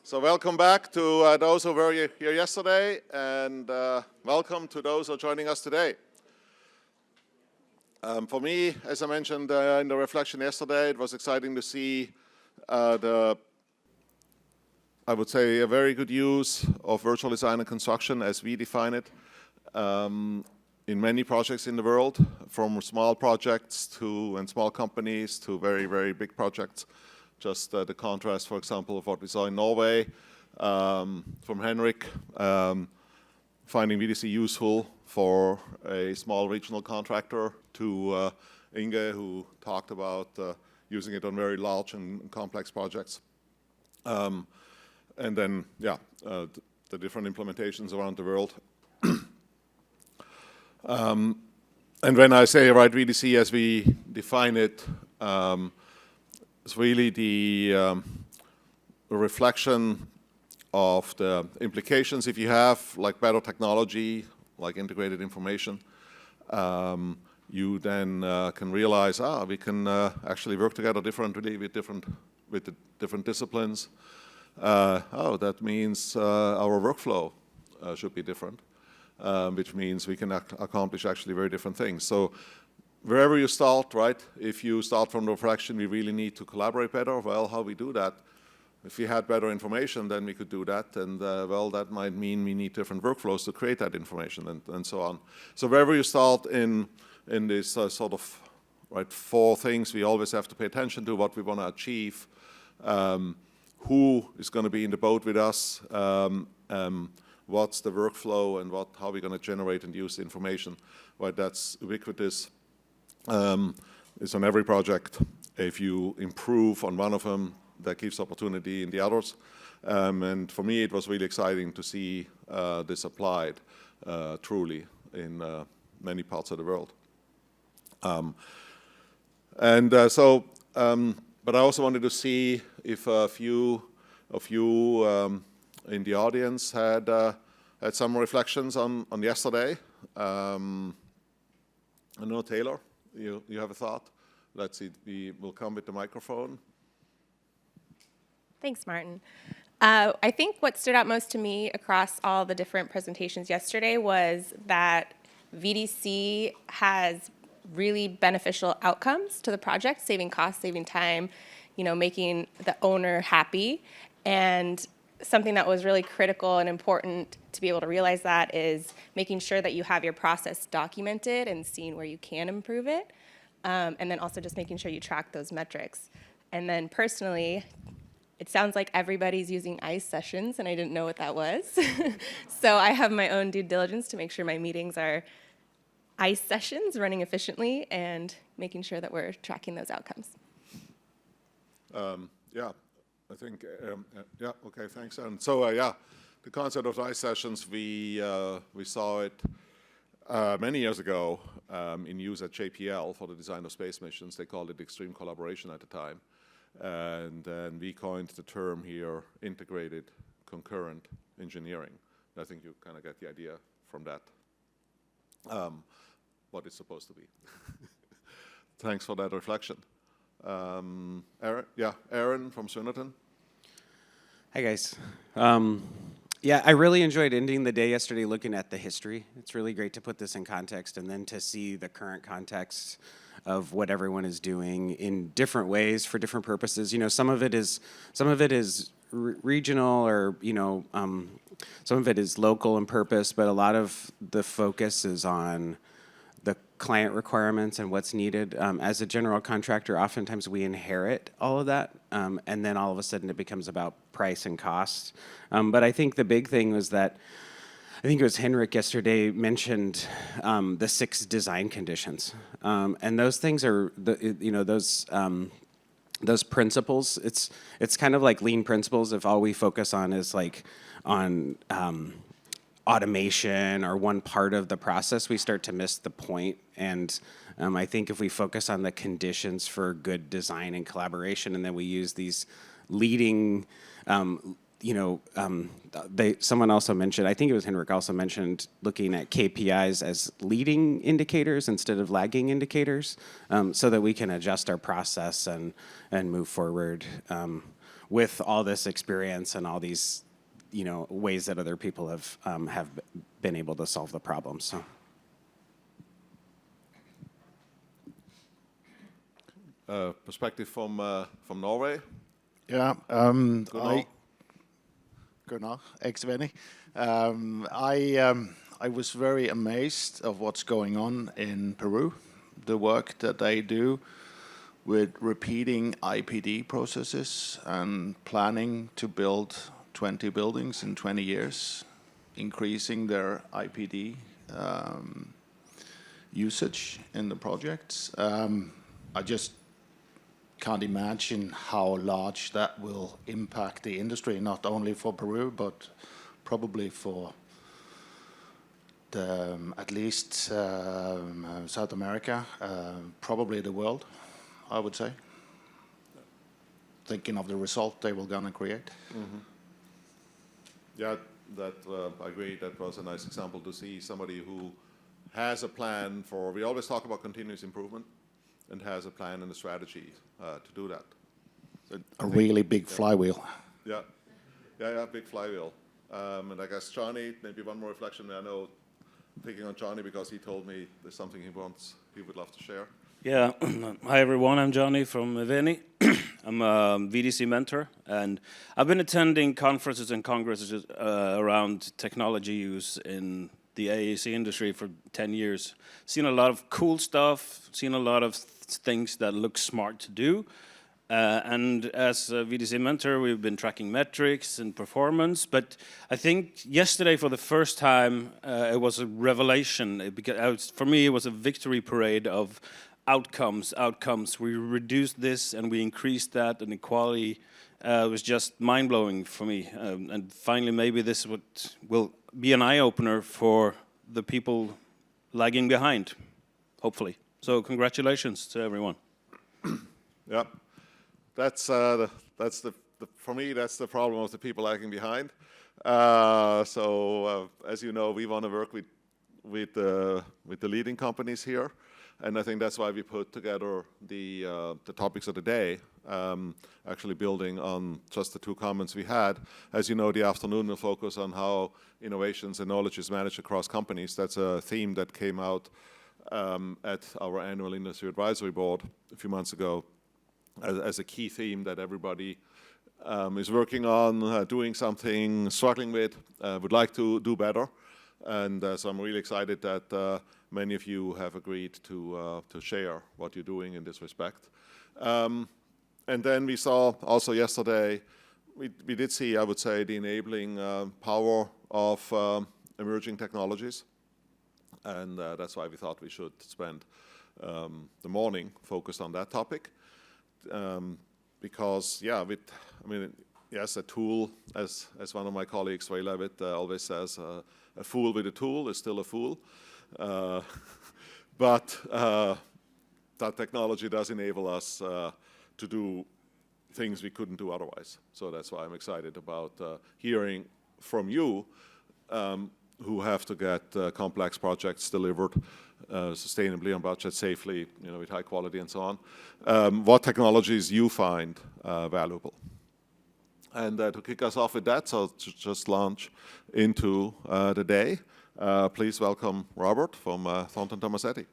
So welcome back to those who were here yesterday, and welcome to those who are joining us today. For me, as I mentioned in the reflection yesterday, it was exciting to see I would say, a very good use of virtual design and construction as we define it in many projects in the world, from small projects and small companies to very, very big projects. Just the contrast, for example, of what we saw in Norway from Henrik, finding VDC useful for a small regional contractor, to Inge, who talked about using it on very large and complex projects. And then, yeah, the different implementations around the world. And when I say VDC as we define it, it's really the reflection of the implications if you have like better technology, like integrated information. You then can realize, we can actually work together differently with the different disciplines. That means our workflow should be different, which means we can accomplish actually very different things. So wherever you start, right, if you start from the reflection, we really need to collaborate better. Well, how we do that? If we had better information, then we could do that. And well, that might mean we need different workflows to create that information and so on. So wherever you start in this sort of, right, four things we always have to pay attention to, what we want to achieve, who is going to be in the boat with us, what's the workflow, and how we're going to generate and use the information. Right, that's ubiquitous. It's on every project. If you improve on one of them, that gives opportunity in the others. And for me, it was really exciting to see this applied truly in many parts of the world. But I also wanted to see if a few of you in the audience had some reflections on yesterday. I know, Taylor, you have a thought? Let's see, we will come with the microphone. Thanks, Martin. I think what stood out most to me across all the different presentations yesterday was that VDC has really beneficial outcomes to the project, saving costs, saving time, making the owner happy. And something that was really critical and important to be able to realize that is making sure that you have your process documented and seeing where you can improve it. And then also just making sure you track those metrics. And then personally, it sounds like everybody's using ICE sessions, and I didn't know what that was. So I have my own due diligence to make sure my meetings are ICE sessions running efficiently and making sure that we're tracking those outcomes. Yeah, I think, yeah, okay, thanks. And so, yeah, the concept of ICE sessions, we saw it many years ago in use at JPL for the design of space missions. They called it extreme collaboration at the time. And then we coined the term here, integrated concurrent engineering. I think you kind of get the idea from that, what it's supposed to be. Thanks for that reflection. Aaron, Aaron from Swinnerton. Hi, guys. Yeah, I really enjoyed ending the day yesterday looking at the history. It's really great to put this in context and then to see the current context of what everyone is doing in different ways for different purposes. Some of it is regional, or some of it is local in purpose, but a lot of the focus is on the client requirements and what's needed. As a general contractor, oftentimes we inherit all of that, and then all of a sudden it becomes about price and cost. But I think the big thing was that, I think it was Henrik yesterday mentioned the 6 design conditions, and those things are those principles. It's kind of like lean principles. If all we focus on is on automation or one part of the process, we start to miss the point. And I think if we focus on the conditions for good design and collaboration, and then we use these leading someone also mentioned, I think it was Henrik also mentioned, looking at KPIs as leading indicators instead of lagging indicators, so that we can adjust our process and move forward with all this experience and all these, ways that other people have been able to solve the problem. So. Perspective from Norway. Yeah, Gunnar? Gunnar, ex-Veni. I was very amazed of what's going on in Peru, the work that they do with repeating IPD processes and planning to build 20 buildings in 20 years, increasing their IPD usage in the projects. I just can't imagine how large that will impact the industry, not only for Peru, but probably for at least South America, probably the world, I would say. Thinking of the result they were going to create. Mm-hmm. Yeah, that I agree. That was a nice example to see somebody who has a plan for. We always talk about continuous improvement, and has a plan and a strategy to do that. So a really big flywheel. Yeah, big flywheel. And I guess Johnny, maybe one more reflection. I know, picking on Johnny because he told me there's something he would love to share. Yeah, hi everyone, I'm Johnny from Veni. I'm a VDC mentor, and I've been attending conferences and congresses around technology use in the AEC industry for 10 years. Seen a lot of cool stuff, seen a lot of things that look smart to do. And as a VDC mentor, we've been tracking metrics and performance. But I think yesterday, for the first time, it was a revelation. For me, it was a victory parade of outcomes. We reduced this and we increased that, and equality was just mind-blowing for me. And finally, maybe this will be an eye-opener for the people lagging behind, hopefully. So congratulations to everyone. Yeah. That's for me, that's the problem of the people lagging behind. So as you know, we want to work with the leading companies here, and I think that's why we put together the topics of the day, actually building on just the two comments we had. As you know, the afternoon will focus on how innovations and knowledge is managed across companies. That's a theme that came out at our annual industry advisory board a few months ago, as a key theme that everybody is working on, doing something, struggling with, would like to do better. And so I'm really excited that many of you have agreed to share what you're doing in this respect. And then we saw also yesterday, we did see, I would say, the enabling power of emerging technologies. And that's why we thought we should spend the morning focused on that topic. Because, yeah, yes, a tool, as one of my colleagues, Ray Levitt, always says, a fool with a tool is still a fool. But that technology does enable us to do things we couldn't do otherwise. So that's why I'm excited about hearing from you who have to get complex projects delivered sustainably, on budget, safely, with high quality and so on. What technologies you find valuable. And to kick us off with that, so to just launch into the day, please welcome Robert from Thornton Tomasetti.